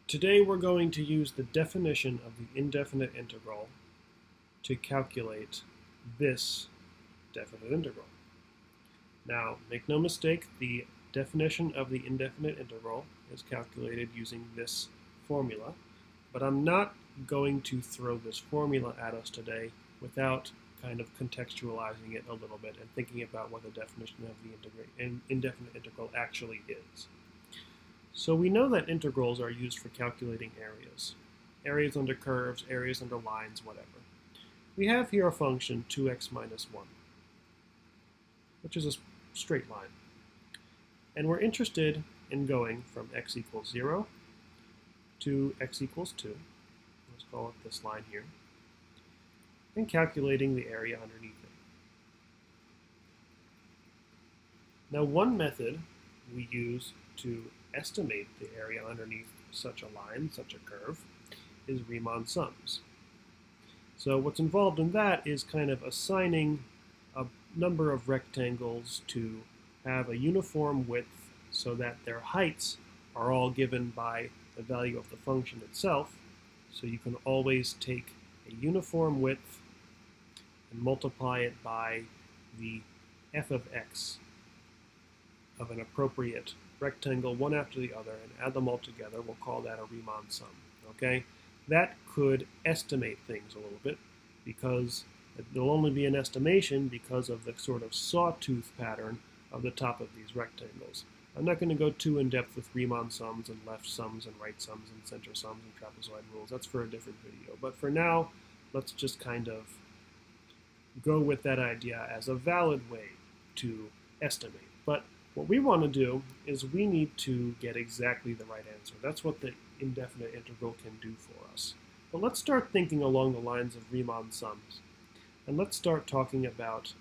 Today we're going to use the definition of the indefinite integral to calculate this definite integral. Now, make no mistake, the definition of the indefinite integral is calculated using this formula, but I'm not going to throw this formula at us today without kind of contextualizing it a little bit and thinking about what the definition of the indefinite integral actually is. So we know that integrals are used for calculating areas. Areas under curves, areas under lines, whatever. We have here a function 2x minus 1, which is a straight line. And we're interested in going from x equals 0 to x equals 2. Let's call it this line here. And calculating the area underneath it. Now, one method we use to estimate the area underneath such a line, such a curve, is Riemann sums. So what's involved in that is kind of assigning a number of rectangles to have a uniform width so that their heights are all given by the value of the function itself. So you can always take a uniform width and multiply it by the f of x of an appropriate rectangle, one after the other, and add them all together. We'll call that a Riemann sum. Okay? That could estimate things a little bit, because it'll only be an estimation because of the sort of sawtooth pattern of the top of these rectangles. I'm not going to go too in depth with Riemann sums and left sums and right sums and center sums and trapezoid rules. That's for a different video. But for now, let's just kind of go with that idea as a valid way to estimate. But what we want to do is we need to get exactly the right answer. That's what the indefinite integral can do for us. But let's start thinking along the lines of Riemann sums. And let's start talking about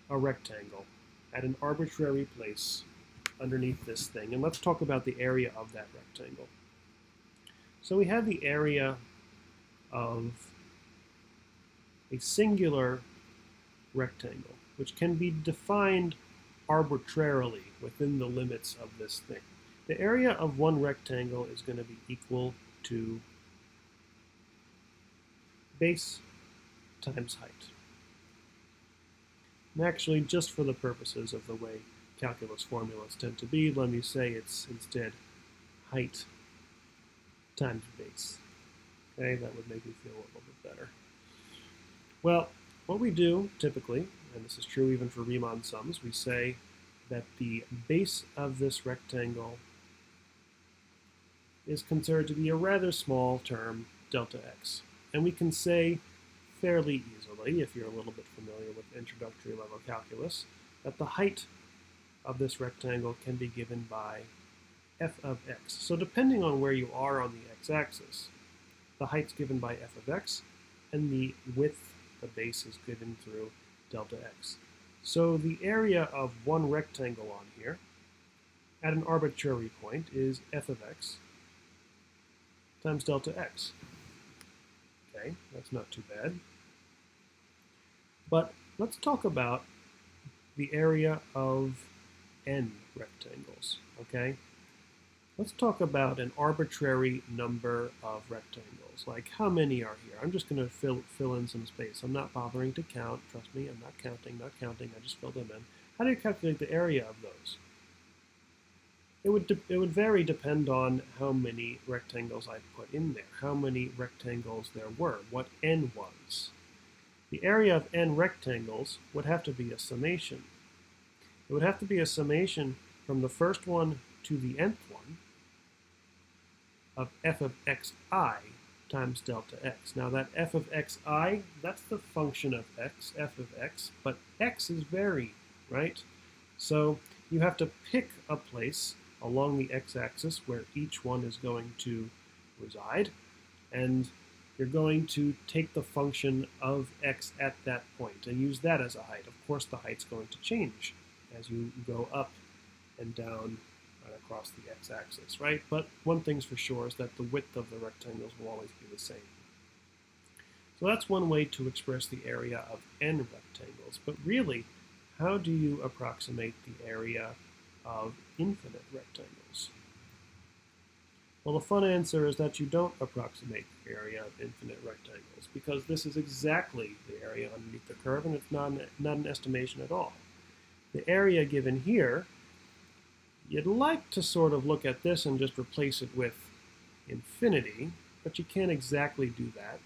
a rectangle at an arbitrary place underneath this thing. And let's talk about the area of that rectangle. So we have the area of a singular rectangle, which can be defined arbitrarily within the limits of this thing. The area of one rectangle is going to be equal to base times height. And actually, just for the purposes of the way calculus formulas tend to be, let me say it's instead height times base. Okay, that would make me feel a little bit better. Well, what we do typically, and this is true even for Riemann sums, we say that the base of this rectangle is considered to be a rather small term, delta x. And we can say fairly easily, if you're a little bit familiar with introductory level calculus, that the height of this rectangle can be given by f of x. So depending on where you are on the x-axis, the height's given by f of x, and the width, the base, is given through delta x. So the area of one rectangle on here at an arbitrary point is f of x times delta x. Okay, that's not too bad. But let's talk about the area of n rectangles, okay? Let's talk about an arbitrary number of rectangles, like how many are here. I'm just going to fill in some space. I'm not bothering to count. Trust me, I'm not counting. I just filled them in. How do you calculate the area of those? It would vary depend on how many rectangles I put in there, how many rectangles there were, what n was. The area of n rectangles would have to be a summation. It would have to be a summation from the first one to the nth one of f of xi times delta x. Now that f of xi, that's the function of x, f of x, but x is varied, right? So you have to pick a place along the x-axis where each one is going to reside, and you're going to take the function of x at that point and use that as a height. Of course, the height's going to change as you go up and down across the x-axis, right? But one thing's for sure is that the width of the rectangles will always be the same. So that's one way to express the area of n rectangles. But really, how do you approximate the area of infinite rectangles? Well, the fun answer is that you don't approximate the area of infinite rectangles, because this is exactly the area underneath the curve, and it's not an estimation at all. The area given here, you'd like to sort of look at this and just replace it with infinity, but you can't exactly do that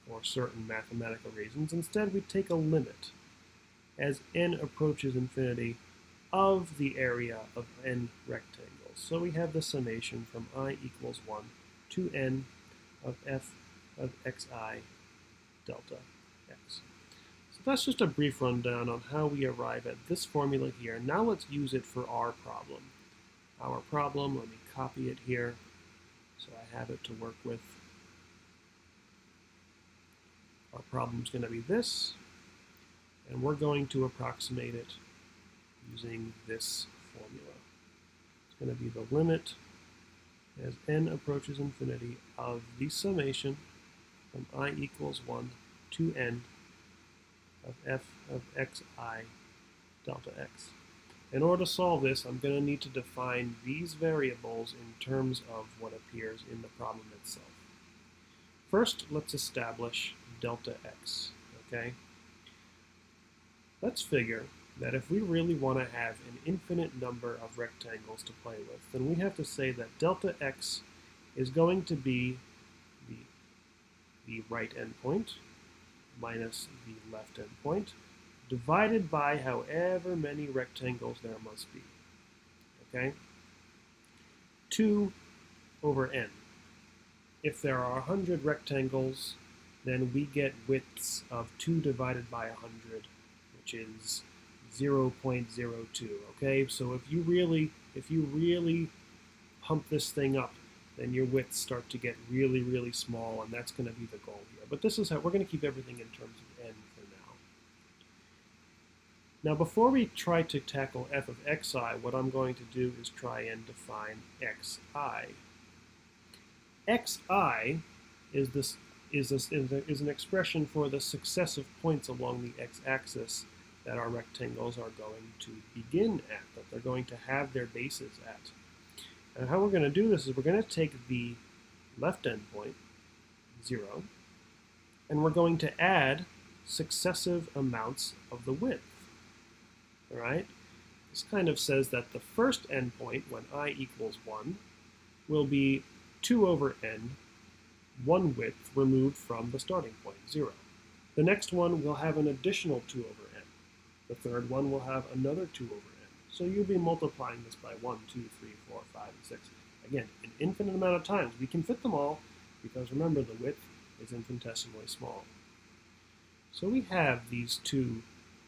for certain mathematical reasons. Instead, we take a limit as n approaches infinity of the area of n rectangles. So we have the summation from I equals 1 to n of f of xi delta x. So that's just a brief rundown on how we arrive at this formula here. Now let's use it for our problem. Our problem, let me copy it here so I have it to work with. Our problem is going to be this, and we're going to approximate it using this formula. It's going to be the limit as n approaches infinity of the summation from I equals 1 to n of f of xi delta x. In order to solve this, I'm going to need to define these variables in terms of what appears in the problem itself. First, let's establish delta x, okay? Let's figure that if we really want to have an infinite number of rectangles to play with, then we have to say that delta x is going to be the right endpoint minus the left endpoint divided by however many rectangles there must be, okay? 2 over n. If there are 100 rectangles, then we get widths of 2 divided by 100, which is 0.02, okay? So if you really pump this thing up, then your widths start to get really, really small, and that's going to be the goal here. But this is how we're going to keep everything in terms of n for now. Now, before we try to tackle f of xi, what I'm going to do is try and define xi. Xi is an expression for the successive points along the x-axis that our rectangles are going to begin at, that they're going to have their bases at. And how we're going to do this is we're going to take the left endpoint, 0, and we're going to add successive amounts of the width. All right? This kind of says that the first endpoint, when I equals 1, will be 2 over n, one width removed from the starting point, 0. The next one will have an additional 2 over n. The third one will have another 2 over n. So you'll be multiplying this by 1, 2, 3, 4, 5, and 6. Again, an infinite amount of times. We can fit them all because remember the width is infinitesimally small. So we have these two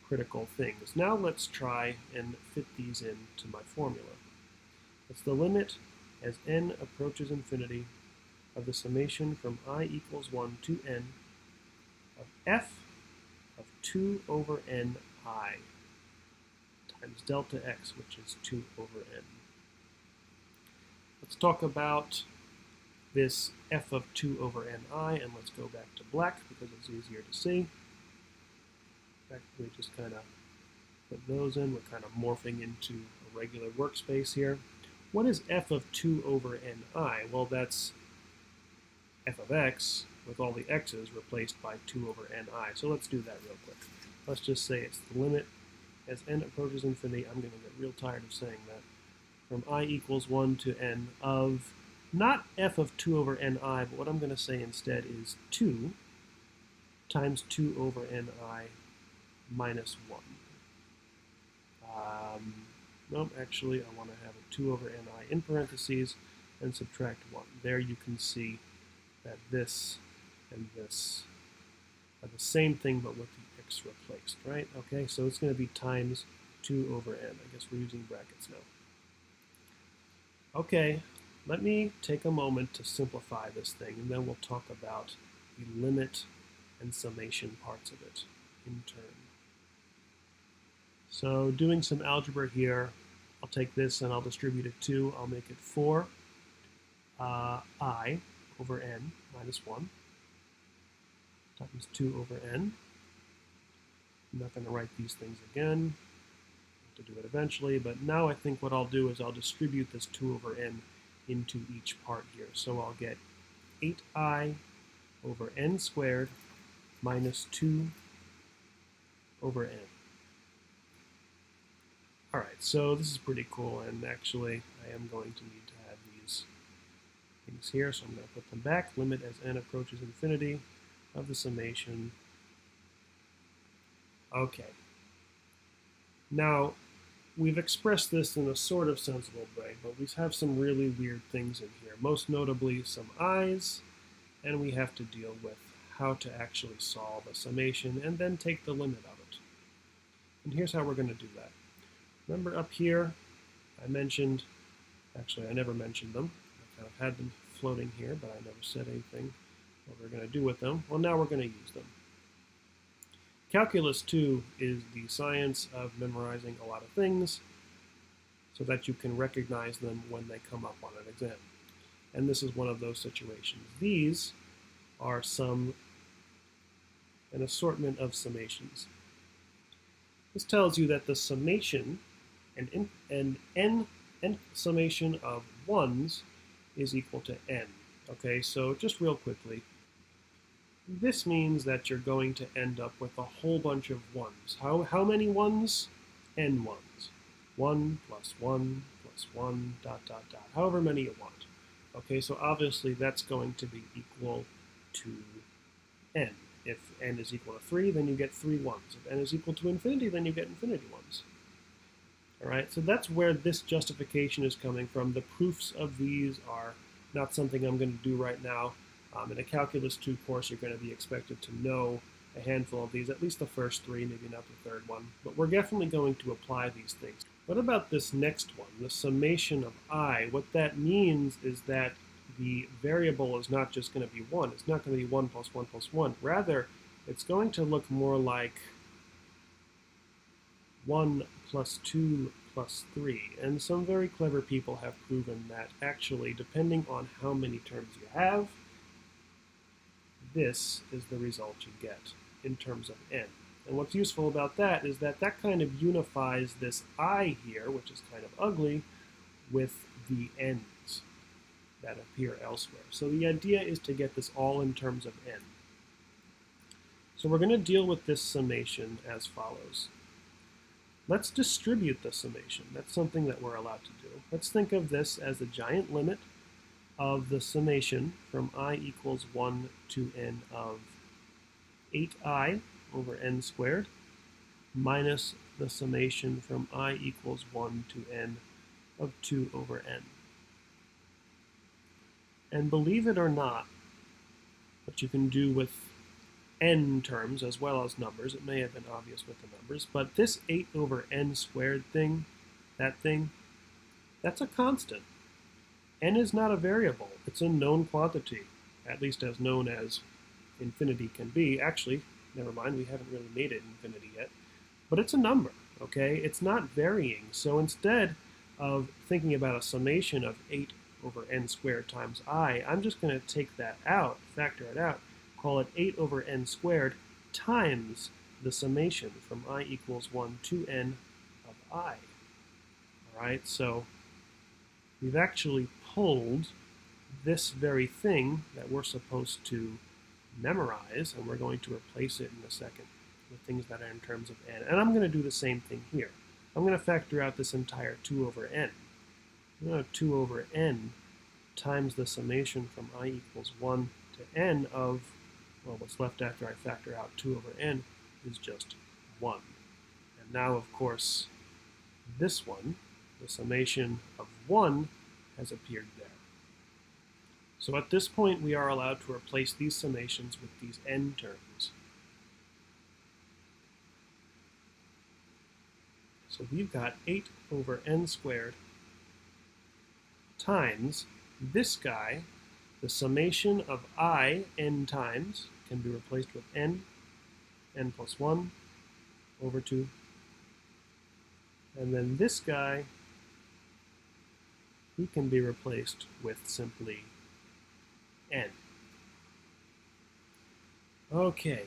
critical things. Now let's try and fit these into my formula. It's the limit as n approaches infinity of the summation from I equals 1 to n of f of 2 over n I times delta x, which is 2 over n. Let's talk about this f of 2 over ni, and let's go back to black because it's easier to see. In fact, we just kind of put those in. We're kind of morphing into a regular workspace here. What is f of 2 over ni? Well, that's f of x with all the x's replaced by 2 over ni. So let's do that real quick. Let's just say it's the limit as n approaches infinity. I'm going to get real tired of saying that. From I equals 1 to n of not f of 2 over ni, but what I'm going to say instead is 2 times 2 over ni minus 1. Nope, actually I want to have a 2 over ni in parentheses and subtract 1. There you can see that this and this are the same thing but with the x replaced, right? Okay, so it's going to be times 2 over n. I guess we're using brackets now. Okay, let me take a moment to simplify this thing, and then we'll talk about the limit and summation parts of it in turn. So doing some algebra here, I'll take this and I'll distribute it 2. I'll make it 4 I over n minus 1 times 2 over n. I'm not going to write these things again. I'll have to do it eventually, but now I think what I'll do is I'll distribute this 2 over n into each part here. So I'll get 8i over n squared minus 2 over n. All right, so this is pretty cool, and actually I am going to need to have these things here, so I'm going to put them back. Limit as n approaches infinity of the summation. Okay. Now, we've expressed this in a sort of sensible way, but we have some really weird things in here, most notably some i's, and we have to deal with how to actually solve a summation and then take the limit of it. And here's how we're going to do that. Remember up here, I mentioned, actually I never mentioned them. I kind of had them floating here, but I never said anything what we're going to do with them. Well, now we're going to use them. Calculus 2 is the science of memorizing a lot of things so that you can recognize them when they come up on an exam. And this is one of those situations. These are an assortment of summations. This tells you that the summation, an n summation of 1's is equal to n. Okay, so just real quickly, this means that you're going to end up with a whole bunch of 1's. How many 1's? N 1's. 1 plus 1 plus 1, dot, dot, dot, however many you want. Okay, so obviously that's going to be equal to n. If n is equal to 3, then you get 3 1's. If n is equal to infinity, then you get infinity 1's. All right, so that's where this justification is coming from. The proofs of these are not something I'm going to do right now. In a Calculus 2 course, you're going to be expected to know a handful of these, at least the first 3, maybe not the third one. But we're definitely going to apply these things. What about this next one, the summation of I? What that means is that the variable is not just going to be 1. It's not going to be 1 plus 1 plus 1. Rather, it's going to look more like 1 plus 2 plus 3. And some very clever people have proven that actually, depending on how many terms you have, this is the result you get in terms of n. And what's useful about that is that that kind of unifies this I here, which is kind of ugly, with the n's that appear elsewhere. So the idea is to get this all in terms of n. So we're going to deal with this summation as follows. Let's distribute the summation. That's something that we're allowed to do. Let's think of this as the giant limit of the summation from I equals 1 to n of 8i over n squared minus the summation from I equals 1 to n of 2 over n. And believe it or not, what you can do with n terms as well as numbers, it may have been obvious with the numbers, but this 8 over n squared thing, that's a constant. N is not a variable. It's a known quantity, at least as known as infinity can be. Actually, never mind, we haven't really made it infinity yet. But it's a number, okay? It's not varying. So instead of thinking about a summation of 8 over n squared times I, I'm just going to take that out, factor it out, call it 8 over n squared times the summation from I equals 1 to n of I. All right, so we've actually pulled this very thing that we're supposed to memorize, and we're going to replace it in a second with things that are in terms of n. And I'm going to do the same thing here. I'm going to factor out this entire 2 over n. 2 over n times the summation from I equals 1 to n of, well, what's left after I factor out 2 over n is just 1. And now, of course, this one, the summation of 1, has appeared there. So at this point, we are allowed to replace these summations with these n terms. So we've got 8 over n squared times this guy, the summation of I n times, can be replaced with n plus 1 over 2. And then this guy, he can be replaced with simply n. Okay,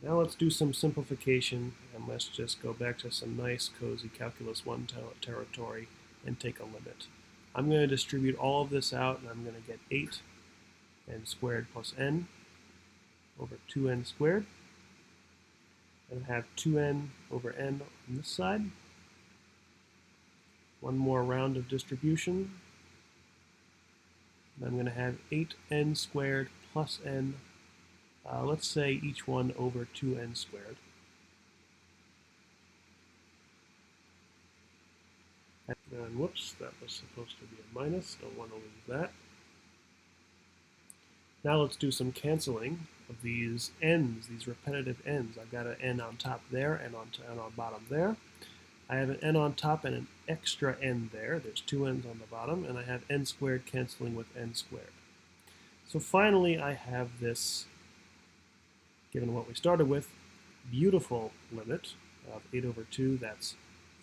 now let's do some simplification, and let's just go back to some nice, cozy Calculus 1 territory and take a limit. I'm going to distribute all of this out, and I'm going to get 8n squared plus n over 2n squared. And I have 2n over n on this side. One more round of distribution. And I'm going to have 8n squared plus n, let's say each one over 2n squared. And whoops, that was supposed to be a minus. Don't want to leave that. Now let's do some canceling of these n's, these repetitive n's. I've got an n on top there and on bottom there. I have an n on top and an extra n there. There's two n's on the bottom, and I have n squared canceling with n squared. So finally I have this, given what we started with, beautiful limit of 8 over 2, that's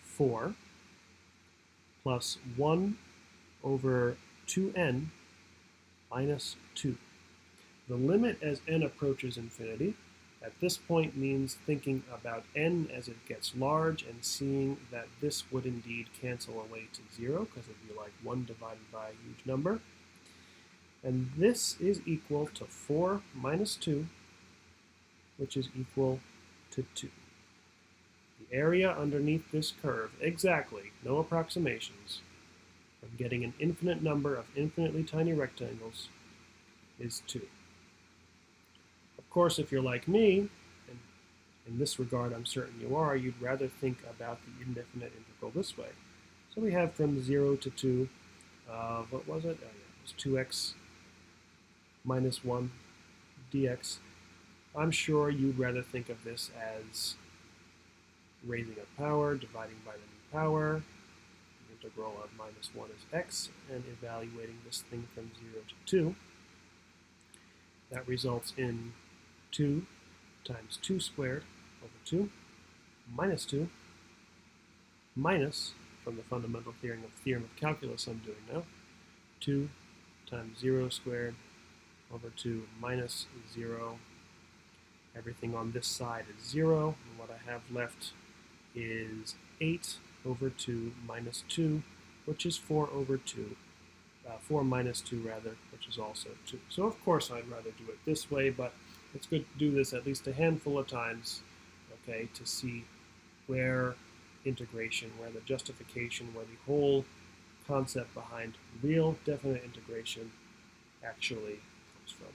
4, plus 1 over 2n minus 2. The limit as n approaches infinity at this point means thinking about n as it gets large and seeing that this would indeed cancel away to 0, because it would be like 1 divided by a huge number. And this is equal to 4 minus 2, which is equal to 2. The area underneath this curve, exactly, no approximations, of getting an infinite number of infinitely tiny rectangles is 2. Of course, if you're like me, and in this regard I'm certain you are, you'd rather think about the indefinite integral this way. So we have from 0 to 2, what was it? Oh, yeah, it was 2x minus 1 dx. I'm sure you'd rather think of this as raising a power, dividing by the new power. The integral of minus 1 is x, and evaluating this thing from 0 to 2. That results in 2 times 2 squared over 2 minus 2 minus, from the fundamental theorem of calculus I'm doing now, 2 times 0 squared over 2 minus 0. Everything on this side is 0, and what I have left is 8 over 2 minus 2, which is 4 over 2. 4 minus 2 rather, which is also 2. So of course I'd rather do it this way, but it's good to do this at least a handful of times, okay, to see where integration, where the justification, where the whole concept behind real definite integration actually comes from.